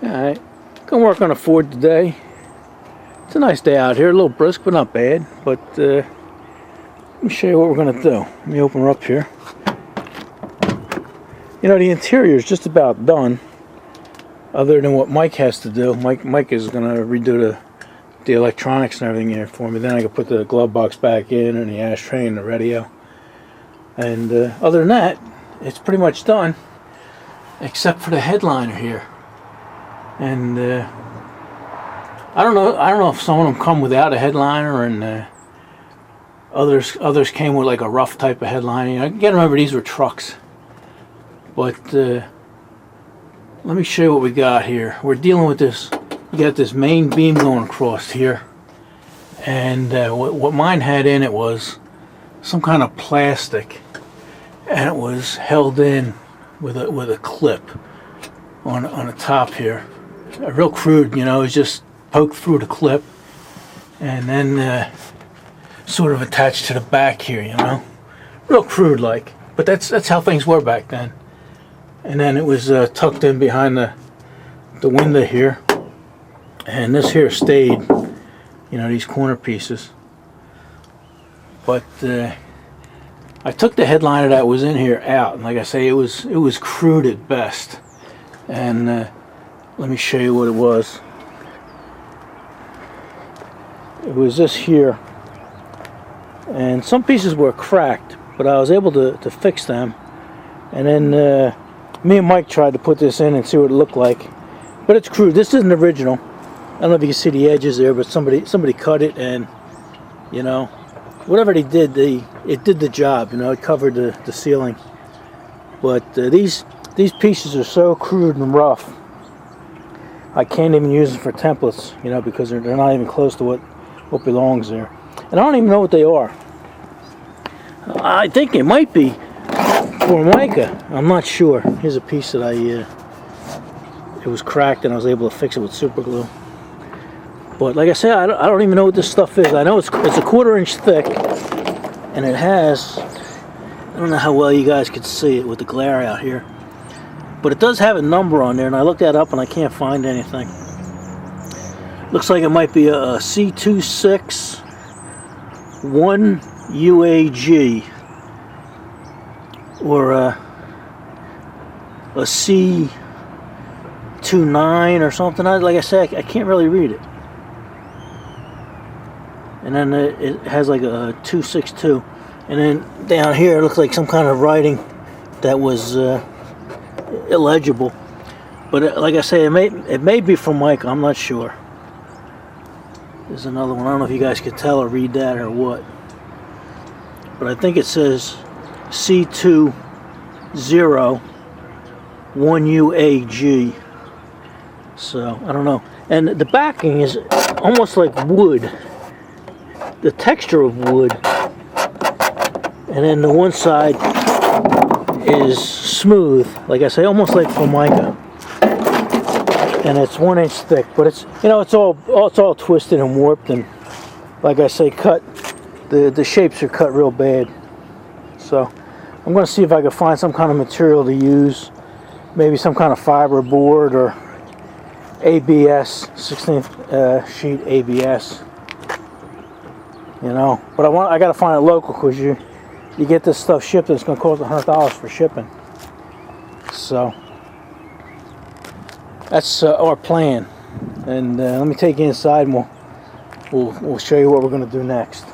Alright, gonna work on a Ford today. It's a nice day out here, a little brisk but not bad. But let me show you what we're gonna do. Let me open her up here. You know, the interior is just about done, other than what Mike has to do. Mike is gonna redo the electronics and everything here for me. Then I can put the glove box back in and the ashtray and the radio. And other than that, it's pretty much done, except for the headliner here. And I don't know if some of them come without a headliner, and others came with like a rough type of headliner. You know, you gotta remember these were trucks. But let me show you what we got here. We're dealing with this. You got this main beam going across here, and what mine had in it was some kind of plastic, and it was held in with a clip on the top here. Real crude, you know. It's just poked through the clip, and then sort of attached to the back here, you know. Real crude like, but that's how things were back then. And then it was tucked in behind the window here, and this here stayed, you know, these corner pieces. But I took the headliner that was in here out, and like I say, it was crude at best. And let me show you what it was. It was this here, and some pieces were cracked, but I was able to fix them. And then me and Mike tried to put this in and see what it looked like, but it's crude. This isn't original. I don't know if you can see the edges there, but somebody cut it, and you know, whatever they did, it did the job. You know, it covered the ceiling. But these pieces are so crude and rough, I can't even use them for templates, you know, because they're not even close to what belongs there. And I don't even know what they are. I think it might be Formica. I'm not sure. Here's a piece that it was cracked, and I was able to fix it with super glue. But like I said, I don't even know what this stuff is. I know it's a 1/4 inch thick, and it has, I don't know how well you guys could see it with the glare out here, but it does have a number on there, and I looked that up and I can't find anything. Looks like it might be a C26 1UAG or a C29 or something. Like I said, I can't really read it. And then it has like a 262, and then down here it looks like some kind of writing that was illegible. But like I say, it may be from Mike. I'm not sure. There's another one. I don't know if you guys could tell or read that or what, but I think it says C20 1UAG. So I don't know. And the backing is almost like wood. The texture of wood, and then the one side is smooth, like I say, almost like Formica, and it's 1 inch thick. But it's, you know, it's all twisted and warped, and like I say, cut. The shapes are cut real bad. So I'm going to see if I can find some kind of material to use, maybe some kind of fiber board or ABS, 16th sheet ABS. You know, but I got to find it local, because you get this stuff shipped, and it's going to cost $100 for shipping. So that's our plan. And let me take you inside, and we'll show you what we're going to do next.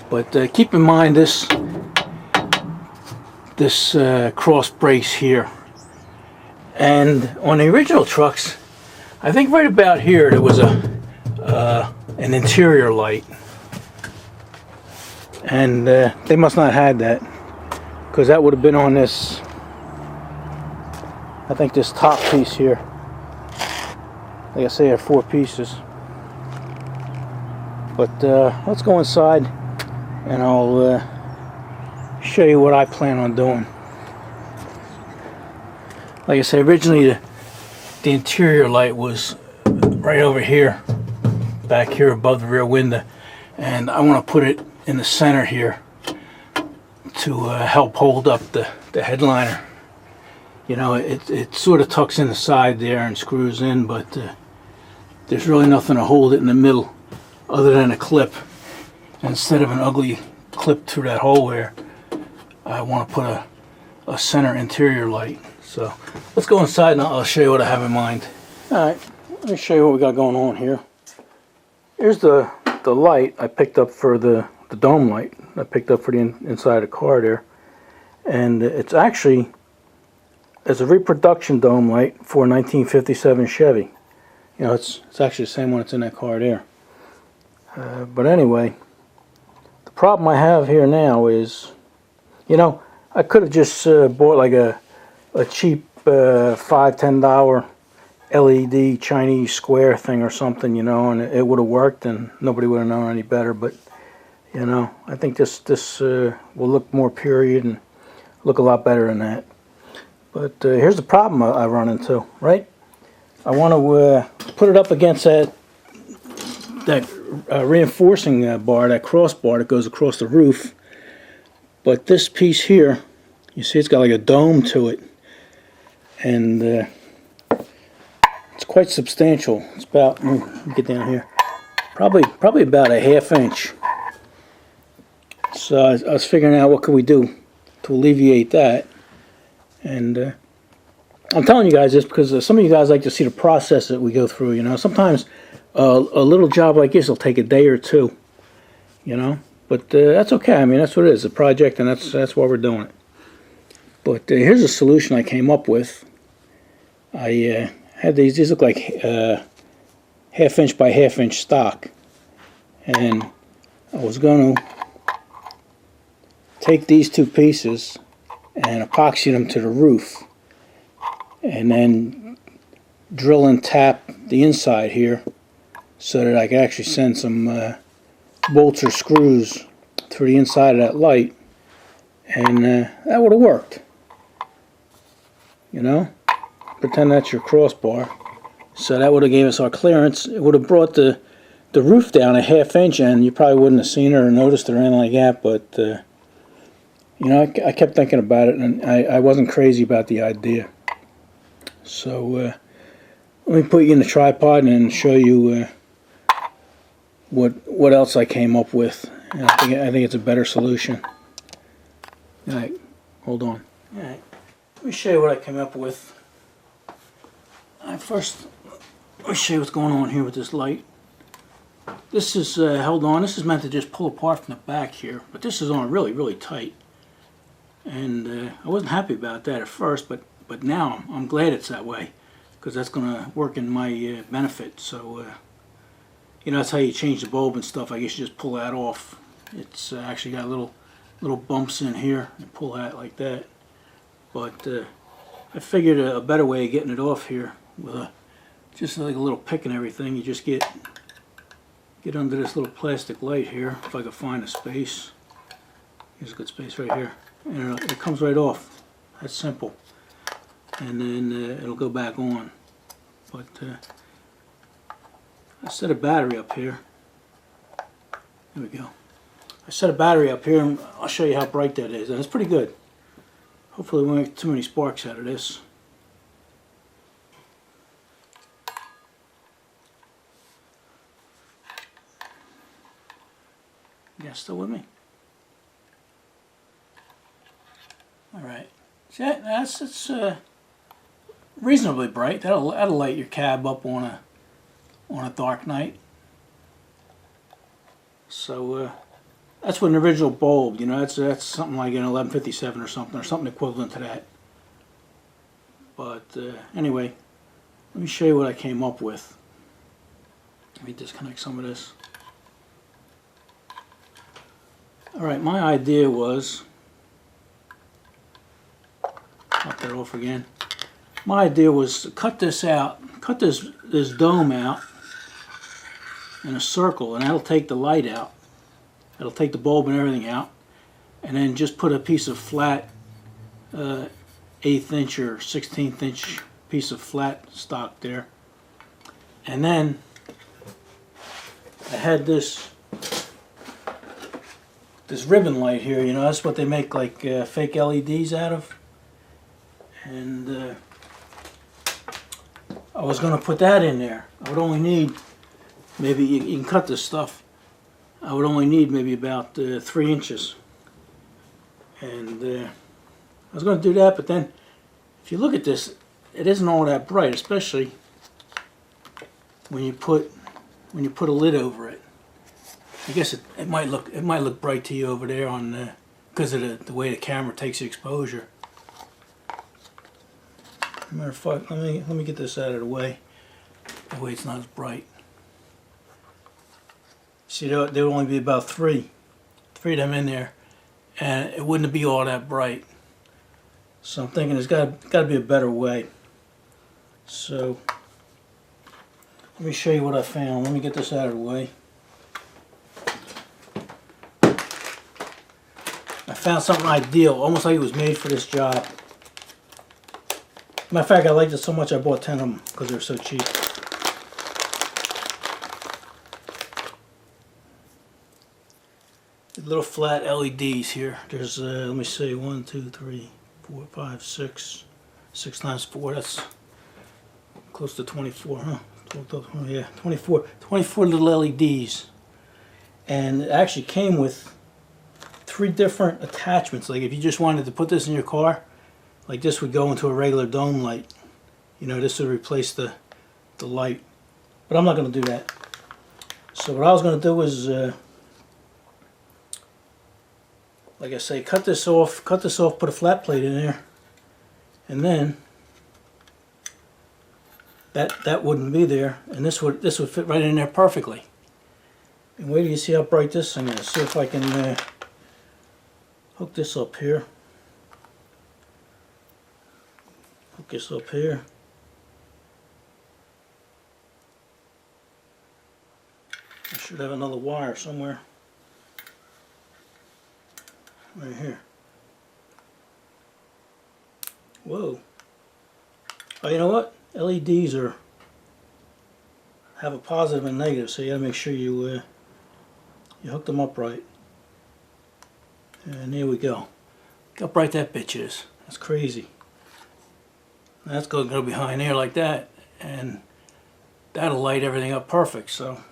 But keep in mind this cross brace here, and on the original trucks, I think right about here there was an interior light, and they must not have had that, because that would have been on this, I think this top piece here. Like I say, I have 4 pieces. But let's go inside, and I'll show you what I plan on doing. Like I say, originally the interior light was right over here, back here above the rear window, and I want to put it in the center here to help hold up the the headliner. You know, it sort of tucks in the side there and screws in, but there's really nothing to hold it in the middle other than a clip. And instead of an ugly clip through that hole there, I want to put a center interior light. So let's go inside and I'll show you what I have in mind. Alright, let me show you what we got going on here. Here's the light I picked up for the dome light. I picked up for the inside of the car there. And it's actually a reproduction dome light for a 1957 Chevy. You know, it's actually the same one that's in that car there. But anyway, the problem I have here now is, you know, I could have just bought like a cheap $5–10 LED Chinese square thing or something, you know, and it would have worked and nobody would have known any better. But, you know, I think this will look more period and look a lot better than that. But here's the problem I run into, right? I want to put it up against that reinforcing bar, that crossbar that goes across the roof. But this piece here, you see it's got like a dome to it. And it's quite substantial. It's about, let me get down here, probably about a ½ inch. So I was figuring out what could we do to alleviate that. And I'm telling you guys this because some of you guys like to see the process that we go through. You know, sometimes a little job like this will take a day or two. You know, but that's okay. I mean, that's what it is, a project, and that's why we're doing it. But here's a solution I came up with. I had these look like ½ inch by ½ inch stock, and I was going to take these two pieces and epoxy them to the roof, and then drill and tap the inside here so that I could actually send some bolts or screws through the inside of that light, and that would have worked. You know, pretend that's your crossbar. So that would have gave us our clearance. It would have brought the roof down a ½ inch, and you probably wouldn't have seen it or noticed it or anything like that. But you know, I kept thinking about it, and I wasn't crazy about the idea. So let me put you in the tripod and show you what else I came up with. And I think it's a better solution. All right, hold on. All right, let me show you what I came up with. First, let me show you what's going on here with this light. This is held on. This is meant to just pull apart from the back here, but this is on really, really tight. And I wasn't happy about that at first, but now I'm glad it's that way, because that's going to work in my benefit. So, you know, that's how you change the bulb and stuff. I guess you just pull that off. It's actually got little bumps in here, and pull that like that. But I figured a better way of getting it off here with just like a little pick and everything. You just get under this little plastic light here, if I could find a space. Here's a good space right here. And it comes right off. That's simple. And then it'll go back on. But I set a battery up here. There we go. I set a battery up here, and I'll show you how bright that is. And it's pretty good. Hopefully we won't get too many sparks out of this. You guys still with me? Alright, see it's reasonably bright. That'll light your cab up on a dark night. So that's what an original bulb, you know, that's something like an 1157 or something equivalent to that. But anyway, let me show you what I came up with. Let me disconnect some of this. Alright, my idea was, pop that off again. My idea was to cut this out, cut this dome out in a circle, and that'll take the light out. That'll take the bulb and everything out, and then just put a piece of flat 1/8 inch or 1/16 inch piece of flat stock there. And then I had this ribbon light here, you know, that's what they make like fake LEDs out of. and I was going to put that in there. I would only need, maybe you can cut this stuff, I would only need maybe about 3 inches. And I was going to do that, but then if you look at this, it isn't all that bright, especially when you put a lid over it. I guess it might look bright to you over there on because of the way the camera takes the exposure. Matter of fact, let me get this out of the way. That way it's not as bright. See, there would only be about three of them in there, and it wouldn't be all that bright. So I'm thinking there's got to be a better way. So let me show you what I found. Let me get this out of the way. I found something ideal, almost like it was made for this job. Matter of fact, I liked it so much I bought 10 of them because they were so cheap. The little flat LEDs here. There's, let me see, 1, 2, 3, 4, 5, 6. 6 times 4, that's close to 24, huh? 12, yeah, 24 little LEDs. And it actually came with 3 different attachments. Like if you just wanted to put this in your car, like this would go into a regular dome light. You know, this would replace the light. But I'm not going to do that. So what I was going to do is, like I say, cut this off, put a flat plate in there, and then that wouldn't be there, and this would fit right in there perfectly. And wait till you see how bright this thing is. See if I can hook this up here. Hook this up here. I should have another wire somewhere. Right here. Whoa. Oh, you know what? LEDs have a positive and negative, so you gotta make sure you hook them up right. And there we go. Look how bright that bitch is. That's crazy. That's going to go behind there like that, and that'll light everything up perfect. So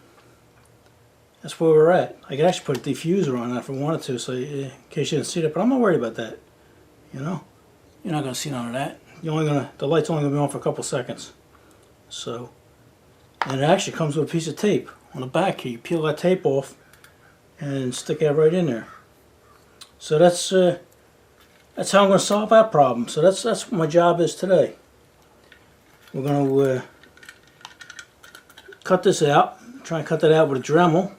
that's where we're at. I could actually put a diffuser on that if I wanted to, so in case you didn't see that. But I'm not worried about that. You know, you're not going to see none of that. The light's only going to be on for a couple seconds. So, and it actually comes with a piece of tape on the back here. You peel that tape off and stick that right in there. So that's how I'm going to solve that problem. So that's what my job is today. We're going to cut this out. Try and cut that out with a Dremel,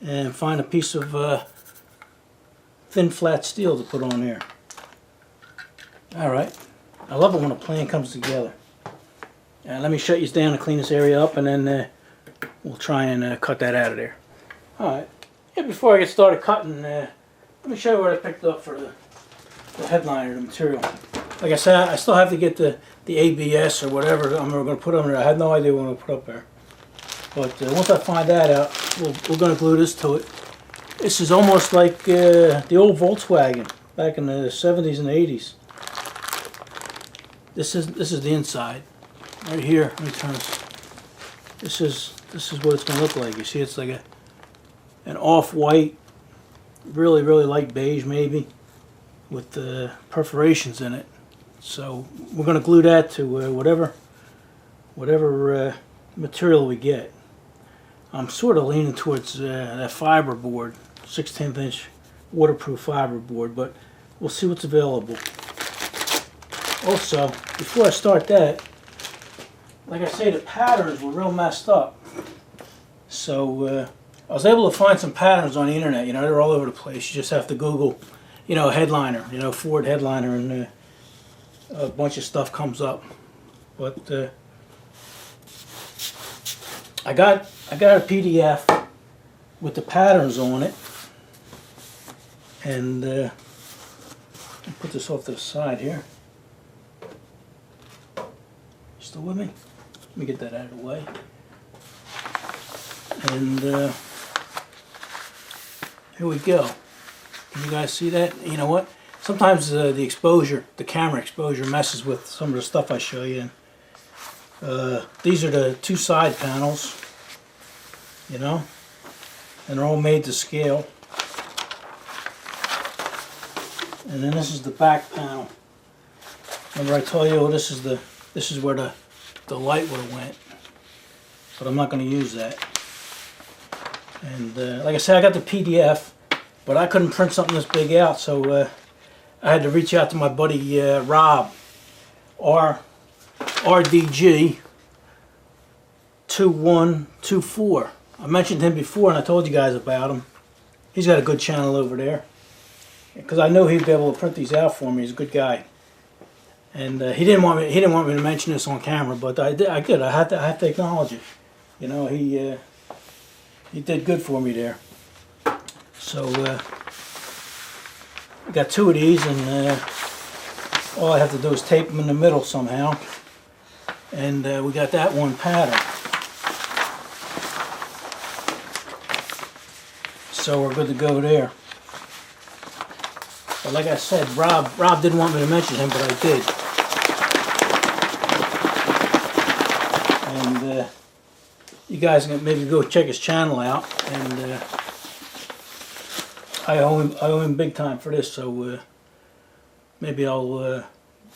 and find a piece of thin flat steel to put on there. Alright, I love it when a plan comes together. Let me shut you down and clean this area up, and then we'll try and cut that out of there. Alright, before I get started cutting, let me show you what I picked up for the headliner, the material. Like I said, I still have to get the ABS or whatever I'm going to put on there. I have no idea what I'm going to put up there. But once I find that out, we're going to glue this to it. This is almost like the old Volkswagen back in the 70s and 80s. This is the inside. Right here, let me turn this. This is what it's going to look like. You see, it's like an off-white, really light beige maybe, with the perforations in it. So we're going to glue that to whatever material we get. I'm sort of leaning towards that fiber board, 16th inch waterproof fiber board, but we'll see what's available. Also, before I start that, like I say, the patterns were real messed up. So I was able to find some patterns on the internet. You know, they're all over the place. You just have to Google, you know, headliner, you know, Ford headliner, and a bunch of stuff comes up. But I got a PDF with the patterns on it, and I'll put this off to the side here. Still with me? Let me get that out of the way. And here we go. Can you guys see that? You know what? sometimes the exposure, the camera exposure messes with some of the stuff I show you. These are the two side panels, you know, and they're all made to scale. And then this is the back panel. Remember I told you, this is where the light would have went, but I'm not going to use that. And like I said, I got the PDF, but I couldn't print something this big out, so I had to reach out to my buddy Rob, RDG 2124. I mentioned him before, and I told you guys about him. He's got a good channel over there, because I know he'd be able to print these out for me. He's a good guy. And he didn't want me to mention this on camera, but I did. I have to acknowledge it. You know, he did good for me there. So I got two of these, and all I have to do is tape them in the middle somehow. And we got that one pattern. So we're good to go there. But like I said, Rob didn't want me to mention him, but I did. And you guys can maybe go check his channel out. And I owe him big time for this, so maybe I'll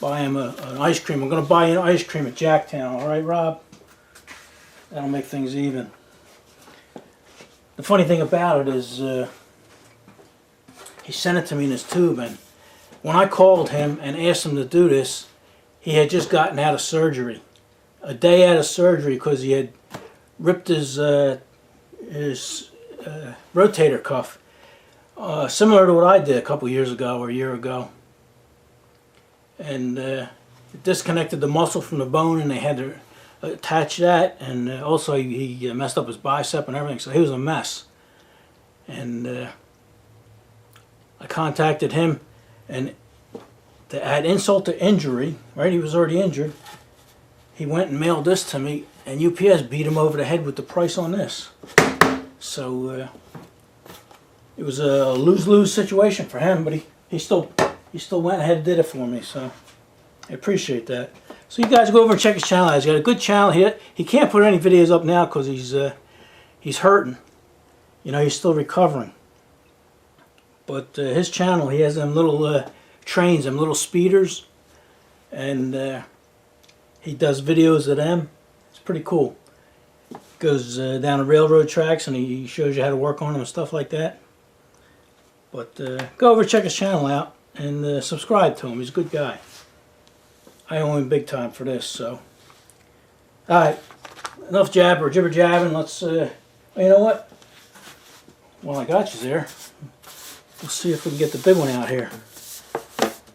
buy him an ice cream. I'm going to buy an ice cream at Jacktown. All right, Rob? That'll make things even. The funny thing about it is he sent it to me in his tube, and when I called him and asked him to do this, he had just gotten out of surgery. A day out of surgery, because he had ripped his rotator cuff. Similar to what I did a couple years ago or a year ago. And it disconnected the muscle from the bone, and they had to attach that, and also he messed up his bicep and everything, so he was a mess. And I contacted him, and to add insult to injury, right, he was already injured, he went and mailed this to me, and UPS beat him over the head with the price on this. So it was a lose-lose situation for him, but he still went ahead and did it for me, so I appreciate that. So you guys go over and check his channel. He's got a good channel here. He can't put any videos up now because he's hurting. You know, he's still recovering. But his channel, he has them little trains, them little speeders, and he does videos of them. It's pretty cool. Goes down the railroad tracks, and he shows you how to work on them and stuff like that. But go over and check his channel out and subscribe to him. He's a good guy. I owe him big time for this, so. Alright, enough jibber jabbing. Let's, you know what? While I got you there, let's see if we can get the big one out here.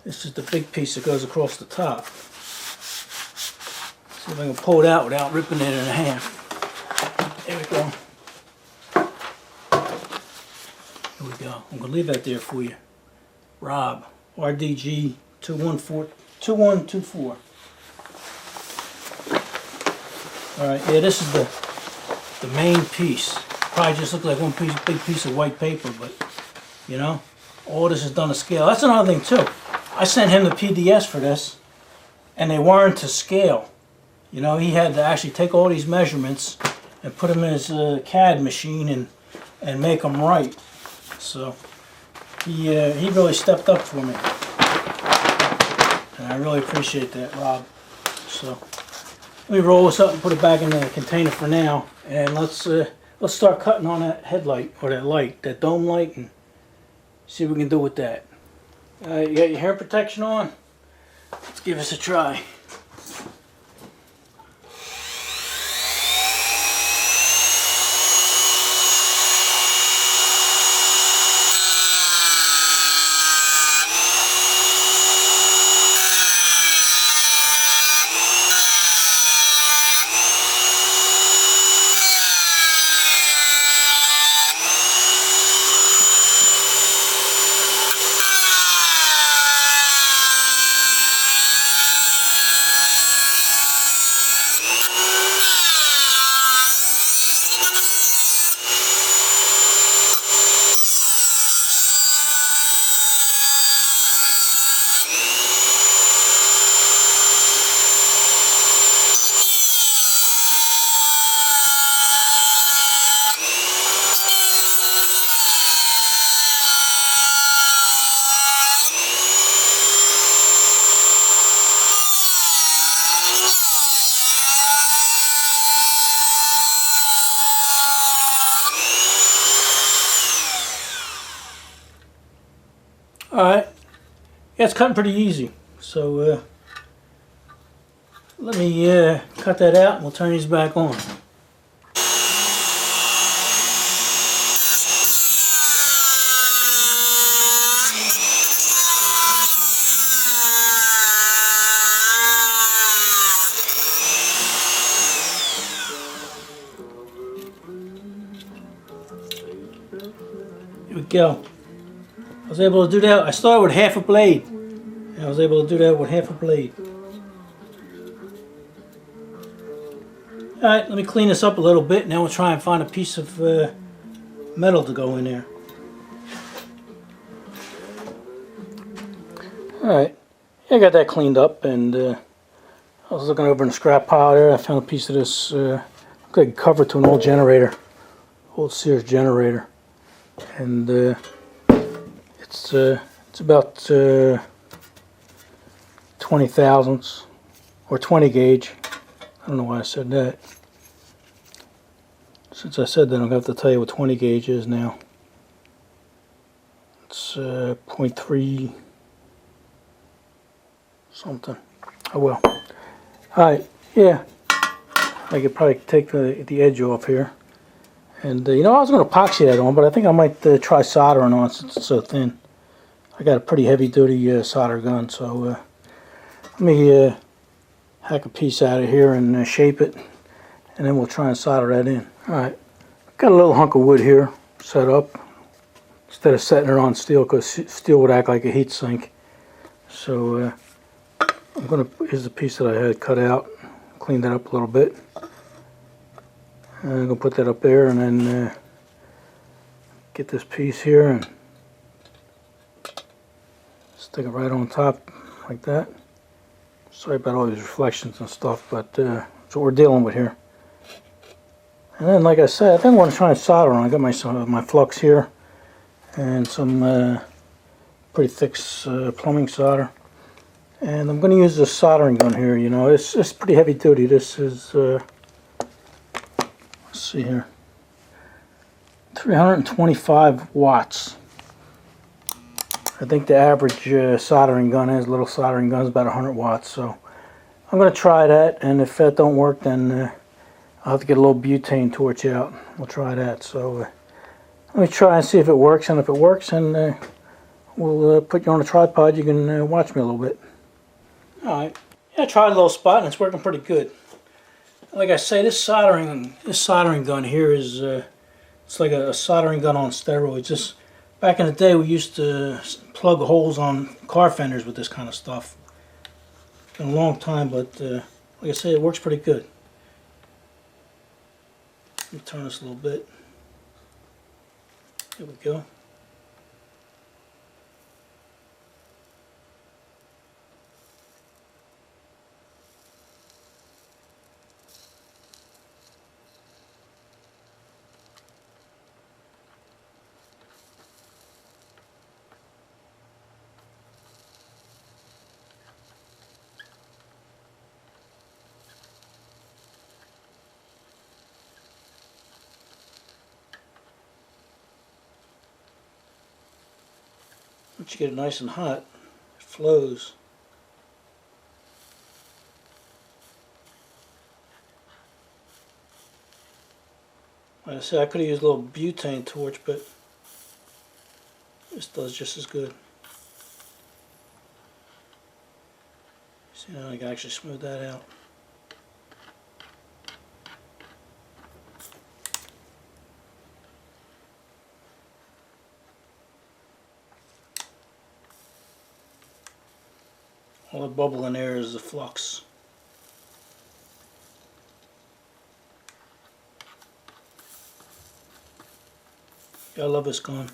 This is the big piece that goes across the top. See if I can pull it out without ripping it in half. There we go. Here we go. I'm going to leave that there for you. Rob, RDG 2124. Alright, yeah, this is the main piece. Probably just look like one big piece of white paper, but, you know, all this is done to scale. That's another thing, too. I sent him the PDFs for this, and they weren't to scale. You know, he had to actually take all these measurements and put them in his CAD machine and make them right. So, he really stepped up for me. And I really appreciate that, Rob. So, let me roll this up and put it back in the container for now. And let's start cutting on that headlight, or that light, that dome light, and see what we can do with that. You got your hair protection on? Let's give this a try. Alright, yeah, it's cutting pretty easy. So let me cut that out and we'll turn these back on. Here we go. I was able to do that. I started with half a blade. And I was able to do that with half a blade. Alright, let me clean this up a little bit and then we'll try and find a piece of metal to go in there. Alright, I got that cleaned up, and I was looking over in the scrap pile there. I found a piece of this like cover to an old generator, old Sears generator, and it's about 20 thousandths or 20 gauge. I don't know why I said that. Since I said that, I'm going to have to tell you what 20 gauge is now. It's 0.3 something. Oh well. Alright, yeah. I could probably take the edge off here. And you know, I was going to epoxy that on, but I think I might try soldering on since it's so thin. I got a pretty heavy duty solder gun, so let me hack a piece out of here and shape it, and then we'll try and solder that in. Alright, got a little hunk of wood here set up instead of setting it on steel, because steel would act like a heat sink. So I'm gonna, here's the piece that I had cut out, clean that up a little bit. And I'm gonna put that up there, and then get this piece here and stick it right on top like that. Sorry about all these reflections and stuff, but that's what we're dealing with here. And then, like I said, I think I want to try and solder on. I got my flux here and some pretty thick plumbing solder. And I'm going to use this soldering gun here. You know, it's pretty heavy duty. This is, let's see here, 325 watts. I think the average soldering gun is, little soldering gun is about 100 watts. So I'm going to try that, and if that don't work, then I'll have to get a little butane torch out. We'll try that. So let me try and see if it works, and if it works, then we'll put you on a tripod. You can watch me a little bit. Alright, yeah, I tried a little spot and it's working pretty good. Like I say, this soldering gun here is it's like a soldering gun on steroids. Just back in the day, we used to plug holes on car fenders with this kind of stuff. It's been a long time, but like I say, it works pretty good. Let me turn this a little bit. There we go. Once you get it nice and hot, it flows. Like I said, I could have used a little butane torch, but this does just as good. See, now I can actually smooth that out. All the bubble in there is the flux. Yeah, I love this gun.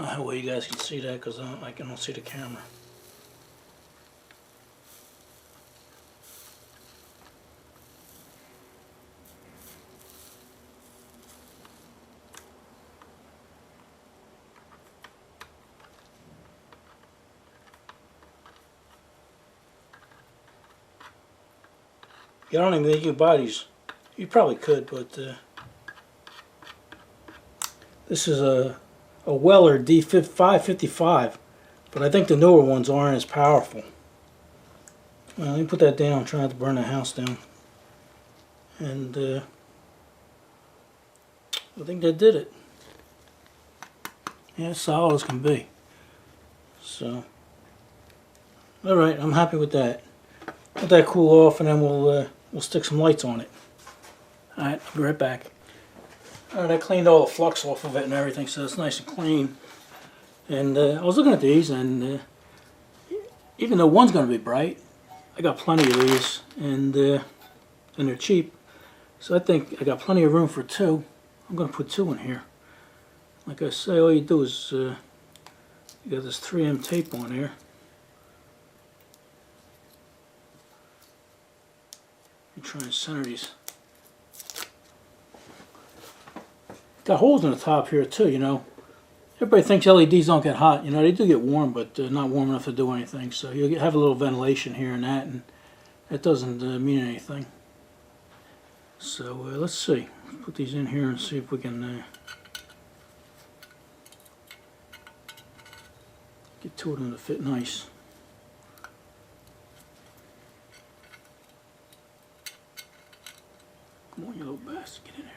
know how well you guys can see that because I don't see the camera. I don't even think you can buy these. You probably could, but this is a Weller D555, but I think the newer ones aren't as powerful. Well, let me put that down. I'm trying to burn the house down, and I think that did it. Yeah, it's solid as can be. So, all right, I'm happy with that. Let that cool off, and then we'll stick some lights on it. All right, I'll be right back. All right, I cleaned all the flux off of it and everything, so it's nice and clean. And I was looking at these, and even though one's going to be bright, I got plenty of these, and they're cheap. So I think I got plenty of room for two. I'm going to put two in here. Like I say, all you do is you got this 3M tape on here. You try and center these. Got holes in the top here too, you know. Everybody thinks LEDs don't get hot. You know, they do get warm, but not warm enough to do anything. So you have a little ventilation here and that doesn't mean anything. So let's see. Put these in here and see if we can get two of them to fit nice. Come on, you little bastard, get in there.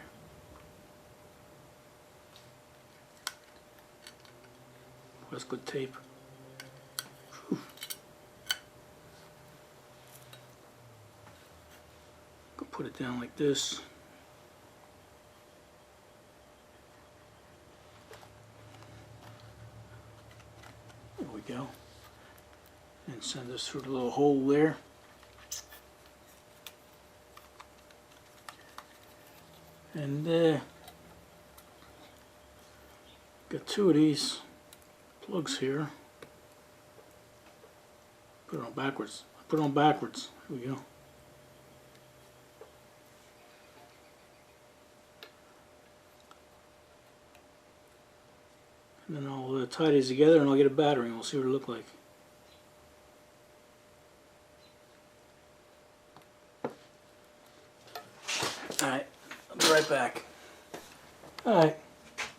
That's good tape. Whew. Go put it down like this. There we go. And send this through the little hole there. And got two of these plugs here. Put it on backwards. Put it on backwards. Here we go. And then I'll tie these together and I'll get a battery and we'll see what it looks like. Alright, I'll be right back. Alright,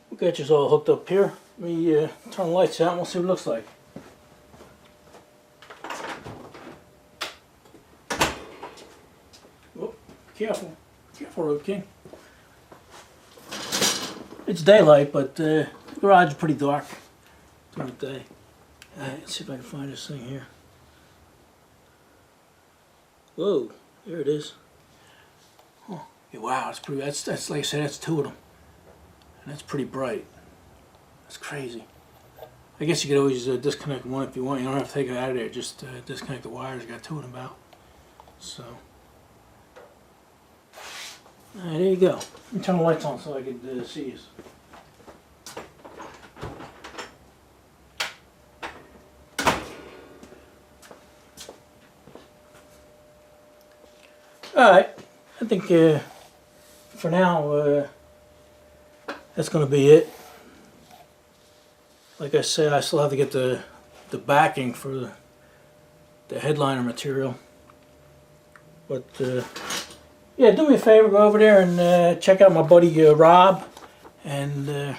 we'll get you all hooked up here. Let me turn the lights out and we'll see what it looks like. Whoop, careful. Careful, Road King. It's daylight, but the garage is pretty dark during the day. Alright, let's see if I can find this thing here. Whoa, there it is. Oh, yeah, wow, that's pretty. That's like I said, that's two of them, and that's pretty bright. That's crazy. I guess you could always disconnect one if you want. You don't have to take it out of there. Just disconnect the wires. You got two of them out. So, alright, there you go. Let me turn the lights on so I can see you. Alright, I think for now that's going to be it. Like I said, I still have to get the backing for the headliner material. But yeah, do me a favor, go over there and check out my buddy Rob, and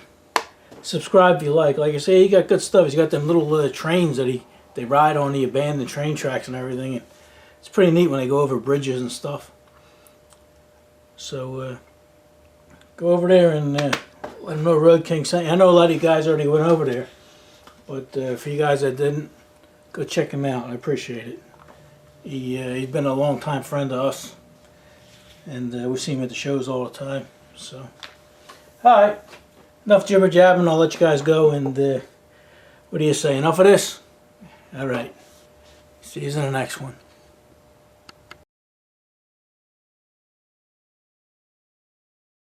subscribe if you like. Like I say, he got good stuff. He's got them little trains that they ride on the abandoned train tracks and everything. And it's pretty neat when they go over bridges and stuff. So go over there and let them know Road King sent you. I know a lot of you guys already went over there, but for you guys that didn't, go check him out. I appreciate it. He's been a long time friend to us, and we see him at the shows all the time. So, alright, enough jibber jabbing. I'll let you guys go. And what do you say? Enough of this? Alright, see you in the next one.